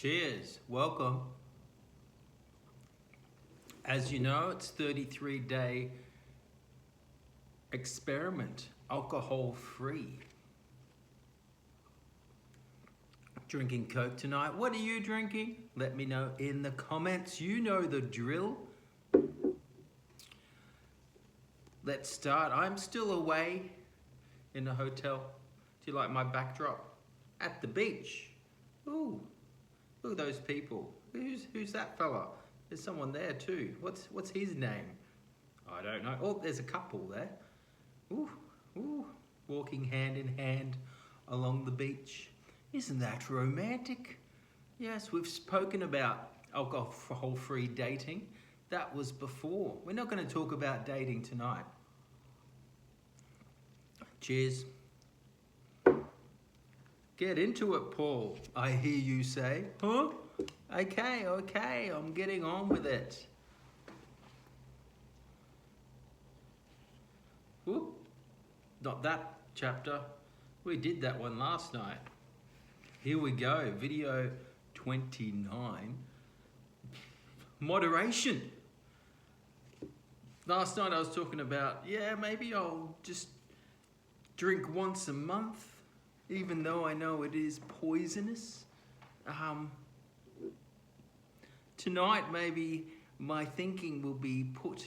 Cheers, welcome. As you know, it's 33-day experiment, alcohol free. Drinking Coke tonight. What are you drinking? Let me know in the comments. You know the drill. Let's start. I'm still away in the hotel. Do you like my backdrop? At the beach. Ooh, look at those people. Who's that fella? There's someone there too. What's his name? I don't know. Oh, there's a couple there. Ooh, walking hand in hand along the beach. Isn't that romantic? Yes, we've spoken about alcohol-free dating. That was before. We're not going to talk about dating tonight. Cheers. Get into it, Paul, I hear you say. Huh? Okay, I'm getting on with it. Whoop. Not that chapter. We did that one last night. Here we go, video 29. Moderation. Last night I was talking about, maybe I'll just drink once a month, even though I know it is poisonous. Tonight maybe my thinking will be put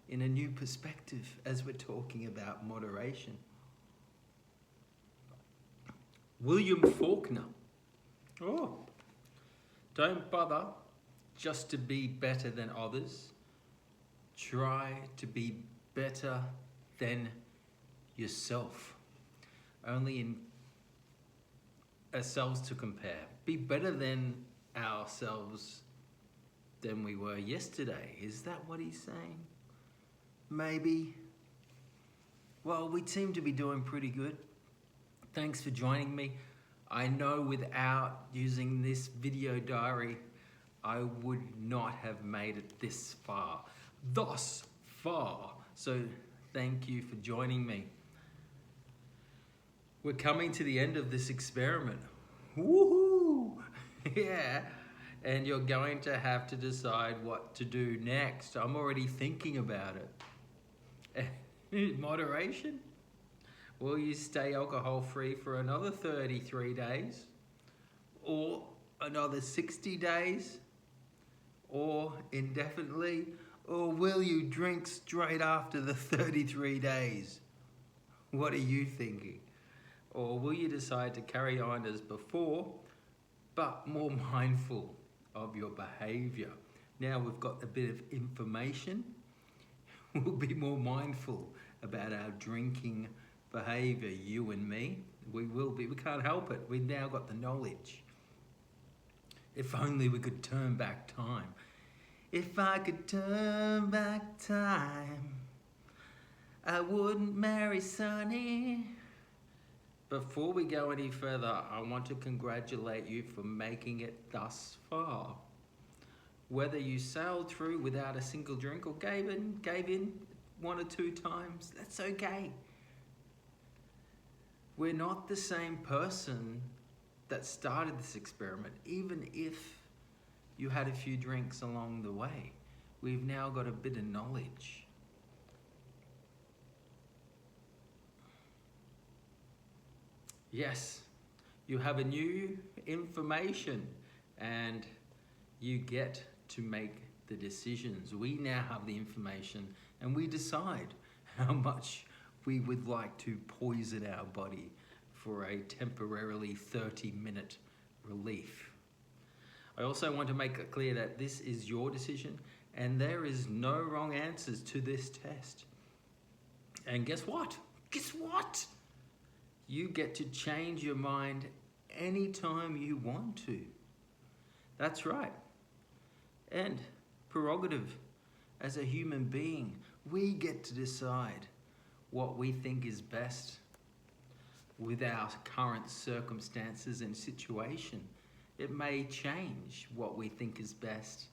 in a new perspective as we're talking about moderation. William Faulkner. Oh, don't bother just to be better than others. Try to be better than yourself. Only in ourselves to compare. Be better than ourselves than we were yesterday. Is that what he's saying? Maybe. Well, we seem to be doing pretty good. Thanks for joining me. I know without using this video diary, I would not have made it this far. Thus far. So thank you for joining me. We're coming to the end of this experiment. Woohoo! Yeah. And you're going to have to decide what to do next. I'm already thinking about it. Moderation? Will you stay alcohol-free for another 33 days? Or another 60 days? Or indefinitely? Or will you drink straight after the 33 days? What are you thinking? Or will you decide to carry on as before, but more mindful of your behavior? Now we've got a bit of information. We'll be more mindful about our drinking behavior, you and me. We will be. We can't help it. We've now got the knowledge. If only we could turn back time. If I could turn back time, I wouldn't marry Sonny. Before we go any further, I want to congratulate you for making it thus far. Whether you sailed through without a single drink or gave in one or two times, that's okay. We're not the same person that started this experiment, even if you had a few drinks along the way. We've now got a bit of knowledge. Yes, you have a new information and you get to make the decisions. We now have the information and we decide how much we would like to poison our body for a temporarily 30-minute relief. I also want to make it clear that this is your decision and there is no wrong answers to this test. And guess what? Guess what? You get to change your mind anytime you want to. That's right. And prerogative, as a human being, we get to decide what we think is best with our current circumstances and situation. It may change what we think is best,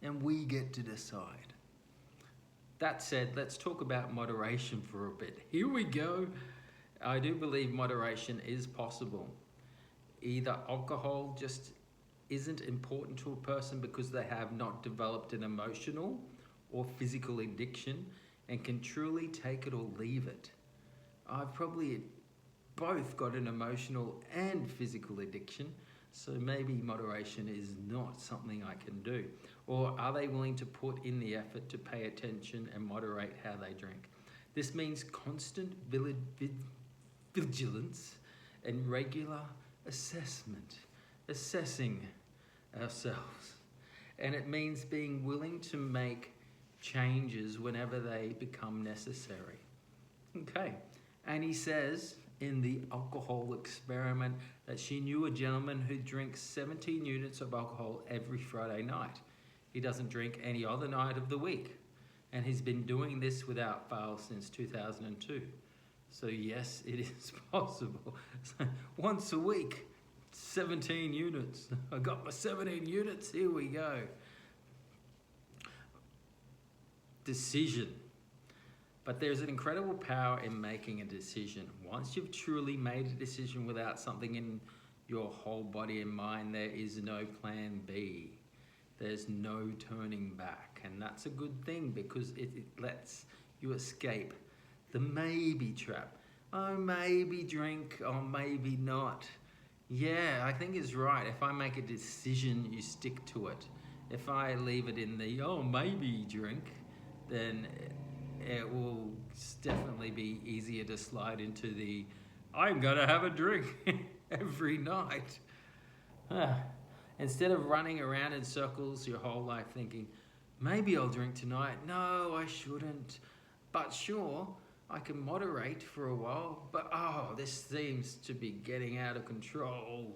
and we get to decide. That said, let's talk about moderation for a bit. Here we go. I do believe moderation is possible. Either alcohol just isn't important to a person because they have not developed an emotional or physical addiction and can truly take it or leave it. I've probably both got an emotional and physical addiction, so maybe moderation is not something I can do. Or are they willing to put in the effort to pay attention and moderate how they drink? This means constant vigilance and regular assessment, assessing ourselves. And it means being willing to make changes whenever they become necessary. Okay, and he says in the alcohol experiment that she knew a gentleman who drinks 17 units of alcohol every Friday night. He doesn't drink any other night of the week, and he's been doing this without fail since 2002. So yes, it is possible. Once a week, 17 units. I got my 17 units, here we go. Decision. But there's an incredible power in making a decision. Once you've truly made a decision without something in your whole body and mind, there is no plan B. There's no turning back. And that's a good thing because it lets you escape the maybe trap. Oh, maybe drink, or maybe not. Yeah, I think it's right. If I make a decision, you stick to it. If I leave it in the, oh, maybe drink, then it will definitely be easier to slide into the, I'm gonna have a drink every night. Instead of running around in circles your whole life thinking, maybe I'll drink tonight. No, I shouldn't. But sure, I can moderate for a while, but oh, this seems to be getting out of control.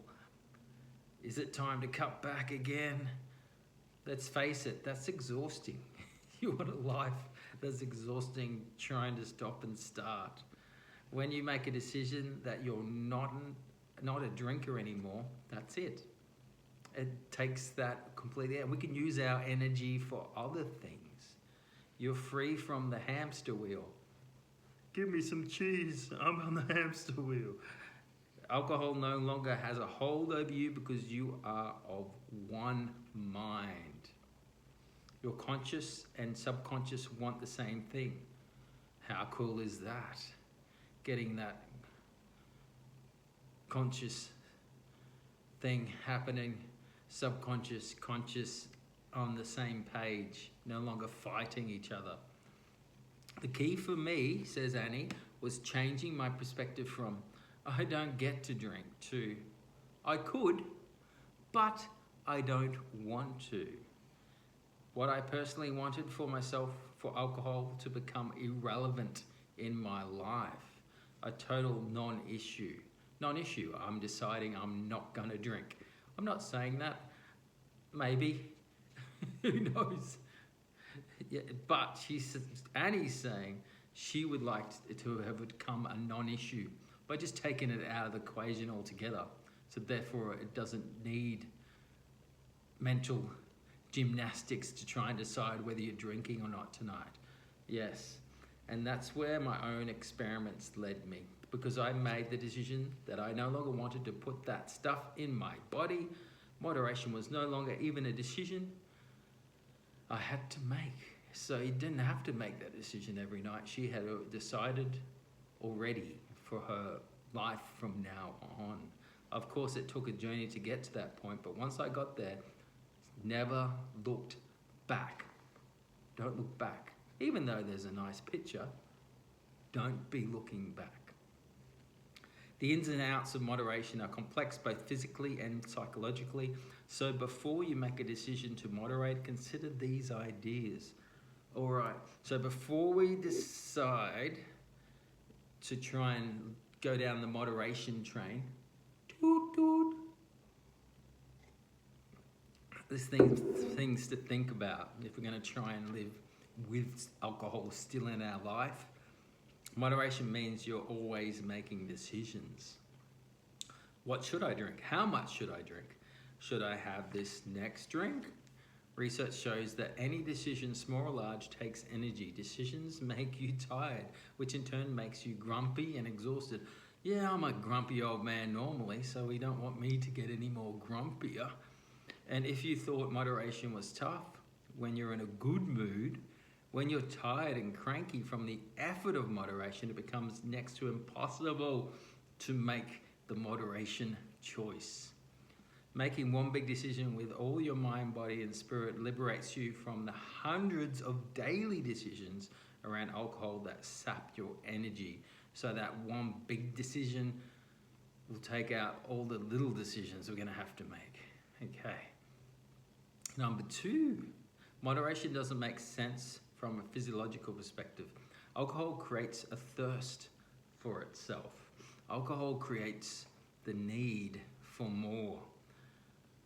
Is it time to cut back again? Let's face it, that's exhausting. You want a life that's exhausting trying to stop and start. When you make a decision that you're not a drinker anymore, that's it. It takes that completely out. We can use our energy for other things. You're free from the hamster wheel. Give me some cheese, I'm on the hamster wheel. Alcohol no longer has a hold over you because you are of one mind. Your conscious and subconscious want the same thing. How cool is that? Getting that conscious thing happening, subconscious, conscious on the same page, no longer fighting each other. The key for me, says Annie, was changing my perspective from I don't get to drink to I could, but I don't want to. What I personally wanted for myself, for alcohol to become irrelevant in my life, a total non-issue. Non-issue, I'm deciding I'm not gonna drink. I'm not saying that, maybe, who knows? Yeah, but Annie's saying she would like to have become a non-issue by just taking it out of the equation altogether. So therefore it doesn't need mental gymnastics to try and decide whether you're drinking or not tonight. Yes, and that's where my own experiments led me, because I made the decision that I no longer wanted to put that stuff in my body. Moderation was no longer even a decision I had to make. So you didn't have to make that decision every night. She had decided already for her life from now on. Of course, it took a journey to get to that point, but once I got there, never looked back. Don't look back. Even though there's a nice picture, don't be looking back. The ins and outs of moderation are complex both physically and psychologically. So before you make a decision to moderate, consider these ideas. All right, so before we decide to try and go down the moderation train, toot toot, there's things to think about if we're going to try and live with alcohol still in our life. Moderation means you're always making decisions. What should I drink? How much should I drink? Should I have this next drink? Research shows that any decision, small or large, takes energy. Decisions make you tired, which in turn makes you grumpy and exhausted. Yeah, I'm a grumpy old man normally, so we don't want me to get any more grumpier. And if you thought moderation was tough, when you're in a good mood, when you're tired and cranky from the effort of moderation, it becomes next to impossible to make the moderation choice. Making one big decision with all your mind, body, and spirit liberates you from the hundreds of daily decisions around alcohol that sap your energy. So that one big decision will take out all the little decisions we're going to have to make. Okay. Number 2, moderation doesn't make sense from a physiological perspective. Alcohol creates a thirst for itself. Alcohol creates the need for more.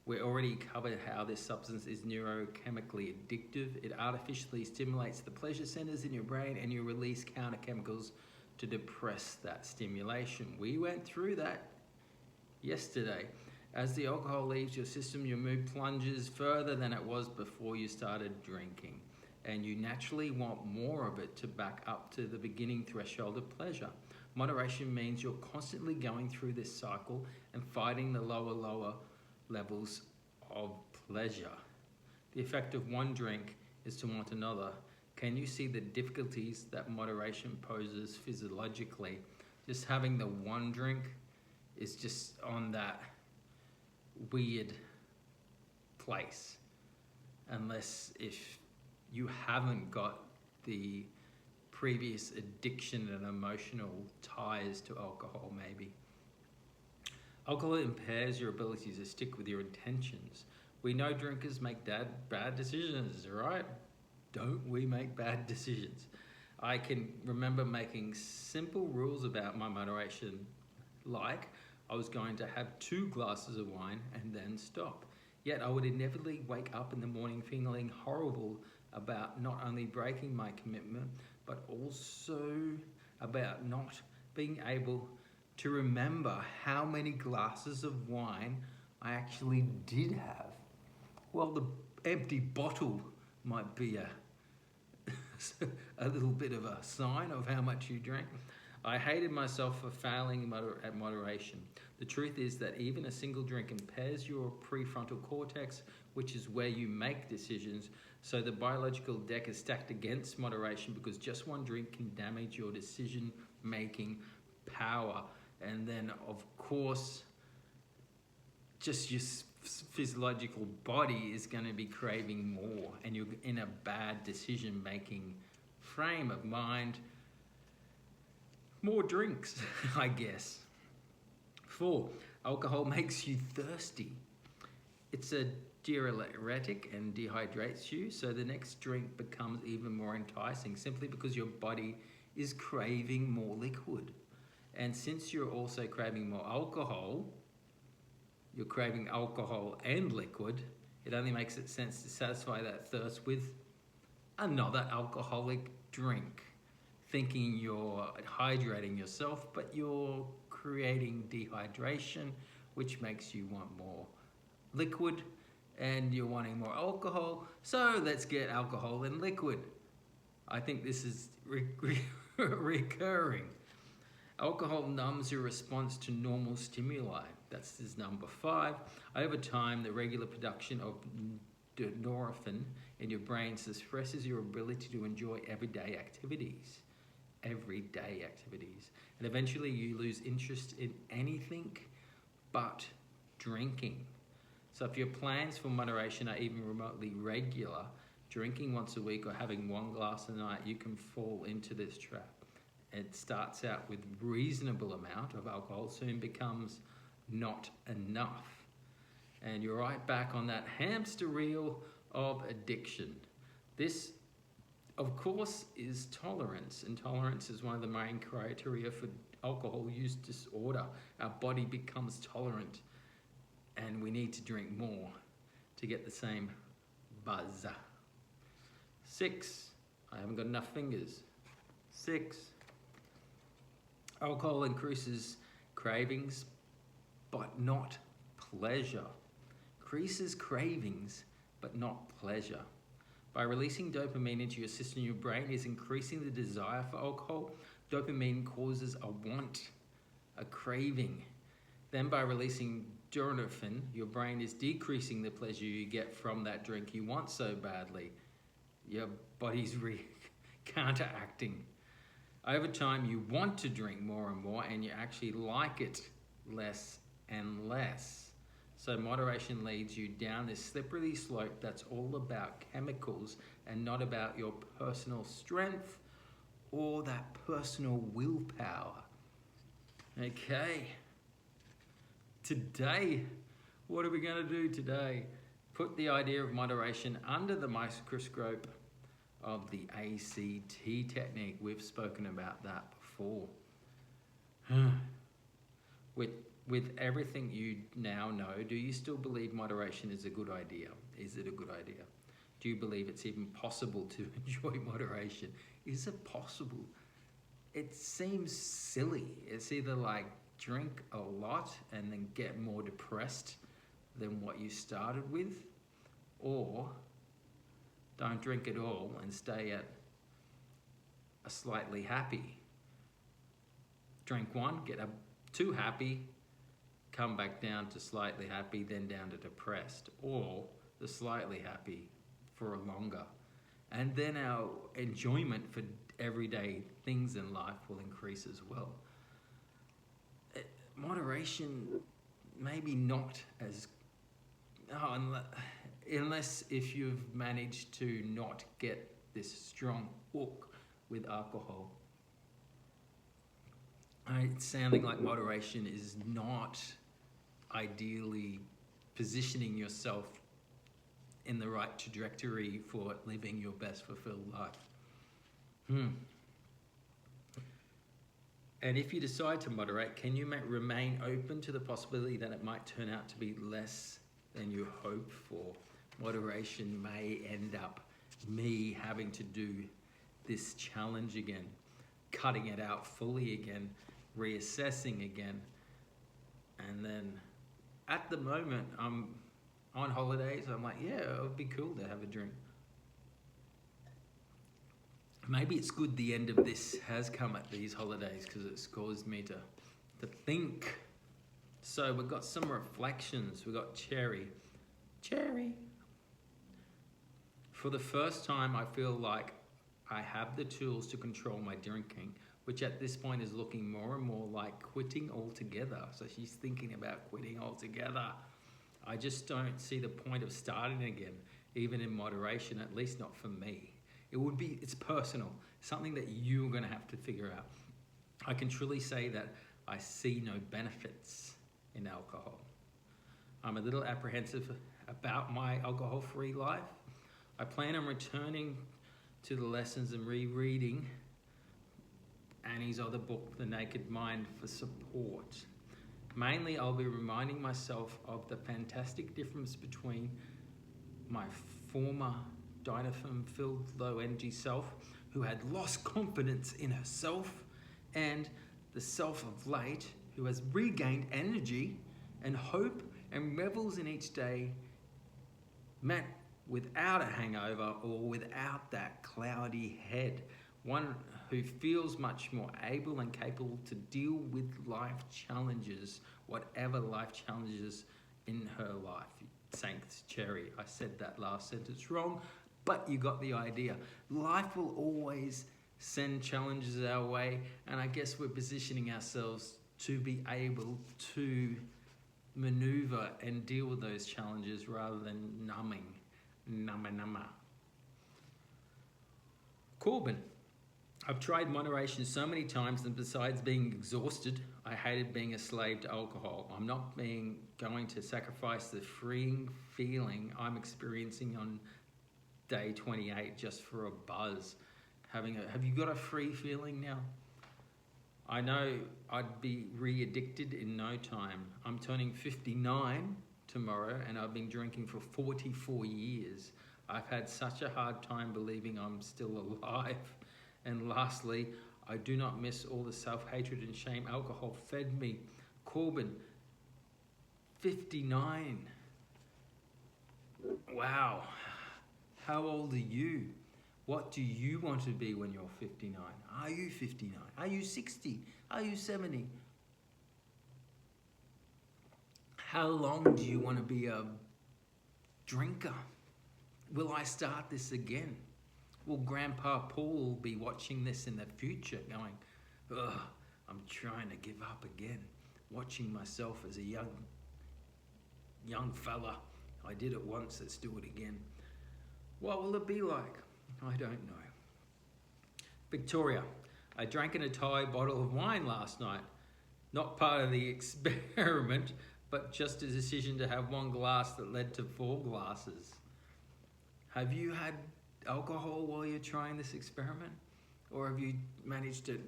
We already covered how this substance is neurochemically addictive. It artificially stimulates the pleasure centers in your brain and you release counter chemicals to depress that stimulation. We went through that yesterday. As the alcohol leaves your system, your mood plunges further than it was before you started drinking. And you naturally want more of it to back up to the beginning threshold of pleasure. Moderation means you're constantly going through this cycle and fighting the lower levels of pleasure. The effect of one drink is to want another. Can you see the difficulties that moderation poses physiologically? Just having the one drink is just on that weird place, unless if you haven't got the previous addiction and emotional ties to alcohol. Maybe alcohol impairs your ability to stick with your intentions. We know drinkers make bad decisions, right? Don't we make bad decisions? I can remember making simple rules about my moderation, like I was going to have 2 glasses of wine and then stop. Yet I would inevitably wake up in the morning feeling horrible about not only breaking my commitment, but also about not being able to remember how many glasses of wine I actually did have. Well, the empty bottle might be a little bit of a sign of how much you drank. I hated myself for failing at moderation. The truth is that even a single drink impairs your prefrontal cortex, which is where you make decisions. So the biological deck is stacked against moderation because just one drink can damage your decision-making power. And then, of course, just your physiological body is going to be craving more, and you're in a bad decision-making frame of mind. More drinks, I guess. 4, alcohol makes you thirsty. It's a diuretic and dehydrates you, so the next drink becomes even more enticing simply because your body is craving more liquid. And since you're also craving more alcohol, you're craving alcohol and liquid, it only makes it sense to satisfy that thirst with another alcoholic drink, thinking you're hydrating yourself, but you're creating dehydration, which makes you want more liquid, and you're wanting more alcohol, so let's get alcohol and liquid. I think this is recurring. Alcohol numbs your response to normal stimuli. That's number 5. Over time, the regular production of norepinephrine in your brain suppresses your ability to enjoy everyday activities. And eventually you lose interest in anything but drinking. So if your plans for moderation are even remotely regular, drinking once a week or having 1 glass a night, you can fall into this trap. It starts out with reasonable amount of alcohol, soon becomes not enough. And you're right back on that hamster wheel of addiction. This, of course, is tolerance. And tolerance is one of the main criteria for alcohol use disorder. Our body becomes tolerant and we need to drink more to get the same buzz. 6, I haven't got enough fingers. 6, alcohol increases cravings, but not pleasure. Increases cravings, but not pleasure. By releasing dopamine into your system, your brain is increasing the desire for alcohol. Dopamine causes a want, a craving. Then by releasing norepinephrine, your brain is decreasing the pleasure you get from that drink you want so badly. Your body's counteracting. Over time, you want to drink more and more, and you actually like it less and less. So moderation leads you down this slippery slope that's all about chemicals and not about your personal strength or that personal willpower. Okay. Today, what are we going to do today? Put the idea of moderation under the microscope of the ACT technique. We've spoken about that before. With everything you now know, do you still believe moderation is a good idea? Is it a good idea? Do you believe it's even possible to enjoy moderation? Is it possible? It seems silly. It's either like drink a lot and then get more depressed than what you started with, or don't drink at all and stay at a slightly happy. Drink one, get too happy, come back down to slightly happy, then down to depressed, or the slightly happy for longer. And then our enjoyment for everyday things in life will increase as well. Moderation, maybe not as... unless if you've managed to not get this strong hook with alcohol. It's sounding like moderation is not ideally positioning yourself in the right trajectory for living your best fulfilled life. And if you decide to moderate, can you remain open to the possibility that it might turn out to be less than you hoped for? Moderation may end up me having to do this challenge again, cutting it out fully again, reassessing again. And then at the moment, I'm on holidays. I'm like, yeah, it would be cool to have a drink. Maybe it's good the end of this has come at these holidays because it's caused me to think. So we've got some reflections. We've got Cherry. For the first time, I feel like I have the tools to control my drinking, which at this point is looking more and more like quitting altogether. So she's thinking about quitting altogether. I just don't see the point of starting again, even in moderation, at least not for me. It's personal, something that you're going to have to figure out. I can truly say that I see no benefits in alcohol. I'm a little apprehensive about my alcohol-free life. I plan on returning to the lessons and rereading Annie's other book, The Naked Mind, for support. Mainly, I'll be reminding myself of the fantastic difference between my former dynamism-filled, low-energy self, who had lost confidence in herself, and the self of late, who has regained energy and hope and revels in each day, met without a hangover or without that cloudy head. One who feels much more able and capable to deal with life challenges, whatever life challenges in her life. Thanks, Cherry. I said that last sentence wrong, but you got the idea. Life will always send challenges our way, and I guess we're positioning ourselves to be able to maneuver and deal with those challenges rather than numbing. Numma. Corbin. I've tried moderation so many times, and besides being exhausted, I hated being a slave to alcohol. I'm not going to sacrifice the freeing feeling I'm experiencing on day 28 just for a buzz. Have you got a free feeling now? I know I'd be re-addicted in no time. I'm turning 59 tomorrow, and I've been drinking for 44 years. I've had such a hard time believing I'm still alive. And lastly, I do not miss all the self-hatred and shame alcohol fed me. Corbin, 59. Wow. How old are you? What do you want to be when you're 59? Are you 59? Are you 60? Are you 70? How long do you want to be a drinker? Will I start this again? Will Grandpa Paul be watching this in the future going, ugh, I'm trying to give up again, watching myself as a young fella. I did it once, let's do it again. What will it be like? I don't know. Victoria, I drank an entire bottle of wine last night. Not part of the experiment, but just a decision to have one glass that led to 4 glasses. Have you had alcohol while you're trying this experiment? Or have you managed to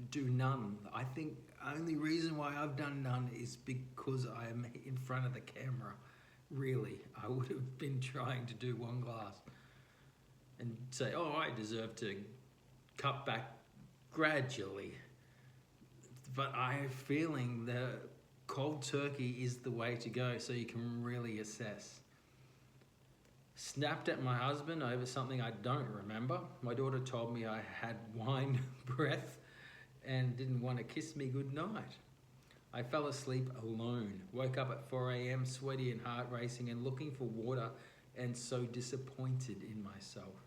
do none? I think only reason why I've done none is because I am in front of the camera. Really, I would have been trying to do 1 glass and say, oh, I deserve to cut back gradually. But I have a feeling that cold turkey is the way to go, so you can really assess. Snapped at my husband over something I don't remember. My daughter told me I had wine breath and didn't want to kiss me goodnight. I fell asleep alone. Woke up at 4 a.m. sweaty and heart racing and looking for water and so disappointed in myself.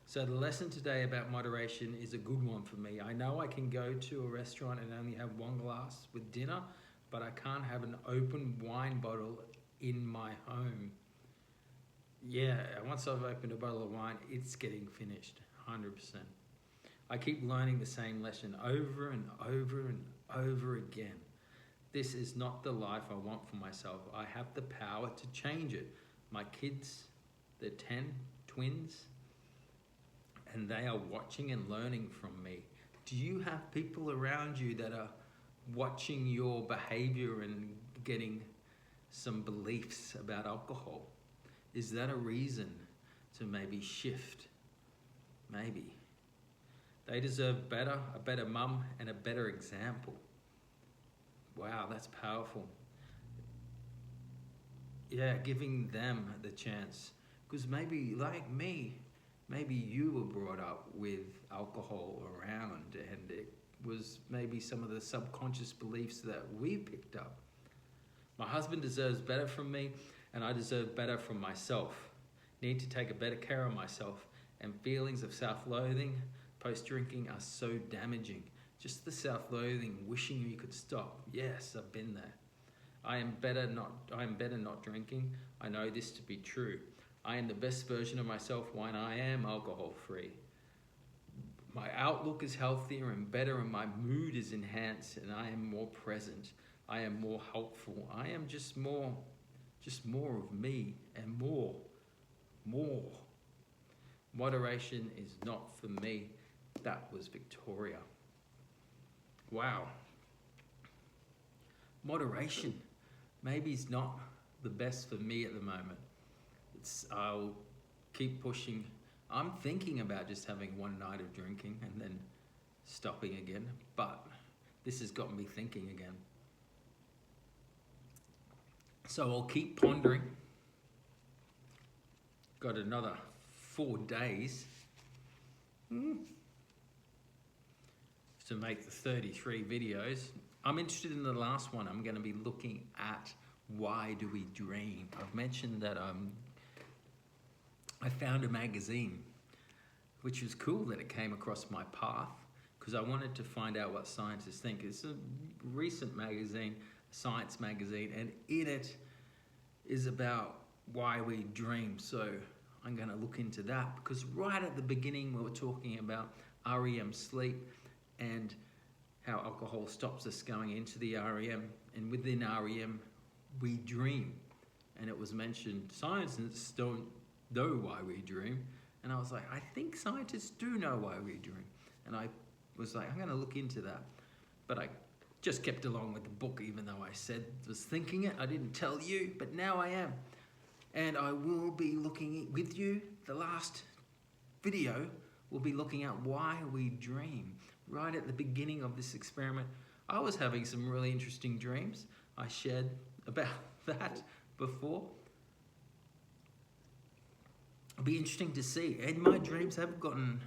So the lesson today about moderation is a good one for me. I know I can go to a restaurant and only have 1 glass with dinner, but I can't have an open wine bottle in my home. Yeah, once I've opened a bottle of wine, it's getting finished, 100%. I keep learning the same lesson over and over and over again. This is not the life I want for myself. I have the power to change it. My kids, they're 10, twins, and they are watching and learning from me. Do you have people around you that are watching your behavior and getting some beliefs about alcohol? Is that a reason to maybe shift? Maybe. They deserve better, a better mum and a better example. Wow, that's powerful. Yeah, giving them the chance. Because maybe, like me, maybe you were brought up with alcohol around and it was maybe some of the subconscious beliefs that we picked up. My husband deserves better from me and I deserve better from myself. Need to take a better care of myself, and feelings of self-loathing post-drinking are so damaging. Just the self-loathing, wishing you could stop. Yes, I've been there. I am better not drinking. I know this to be true. I am the best version of myself when I am alcohol-free. My outlook is healthier and better, and my mood is enhanced, and I am more present. I am more helpful. I am just more of me and more. Moderation is not for me. That was Victoria. Wow. Moderation maybe is not the best for me at the moment. I'll keep pushing. I'm thinking about just having 1 night of drinking and then stopping again, but this has got me thinking again. So I'll keep pondering. Got another 4 days to make the 33 videos. I'm interested in the last one. I'm going to be looking at why do we dream. I've mentioned that I found a magazine, which was cool that it came across my path because I wanted to find out what scientists think. It's a recent magazine, science magazine, and in it is about why we dream. So I'm going to look into that because right at the beginning we were talking about REM sleep and how alcohol stops us going into the REM, and within REM we dream. And it was mentioned scientists don't know why we dream, and I was like, I think scientists do know why we dream. And I was like, I'm going to look into that. But I just kept along with the book, even though I said was thinking it. I didn't tell you, but now I am. And I will be looking with you. The last video will be looking at why we dream. Right at the beginning of this experiment, I was having some really interesting dreams. I shared about that before. It'll be interesting to see. And my dreams have gotten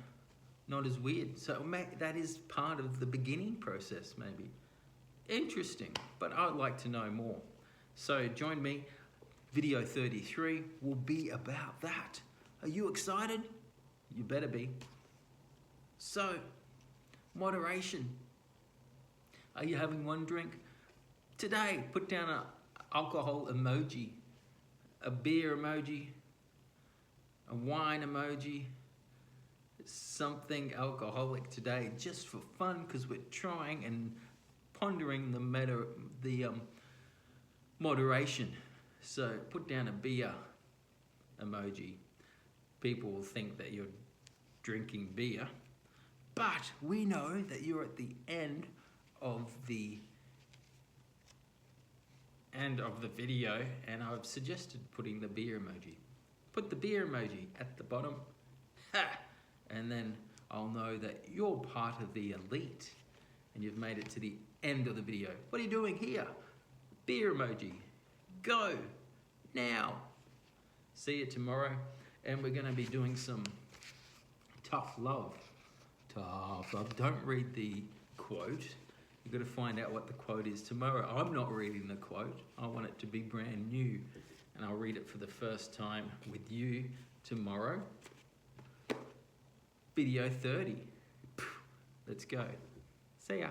not as weird. So that is part of the beginning process, maybe. Interesting, but I'd like to know more. So join me. Video 33 will be about that. Are you excited? You better be. So, moderation. Are you having one drink? Today, put down an alcohol emoji, a beer emoji, a wine emoji, something alcoholic today, just for fun, because we're trying and pondering the moderation. So put down a beer emoji. People will think that you're drinking beer, but we know that you're at the end of the video, and I've suggested putting the beer emoji. Put the beer emoji at the bottom, and then I'll know that you're part of the elite and you've made it to the end of the video. What are you doing here? Beer emoji. Go now. See you tomorrow, and we're going to be doing some tough love. Tough love. Don't read the quote. You've got to find out what the quote is tomorrow. I'm not reading the quote. I want it to be brand new, and I'll read it for the first time with you tomorrow. Video 30. Let's go. See ya.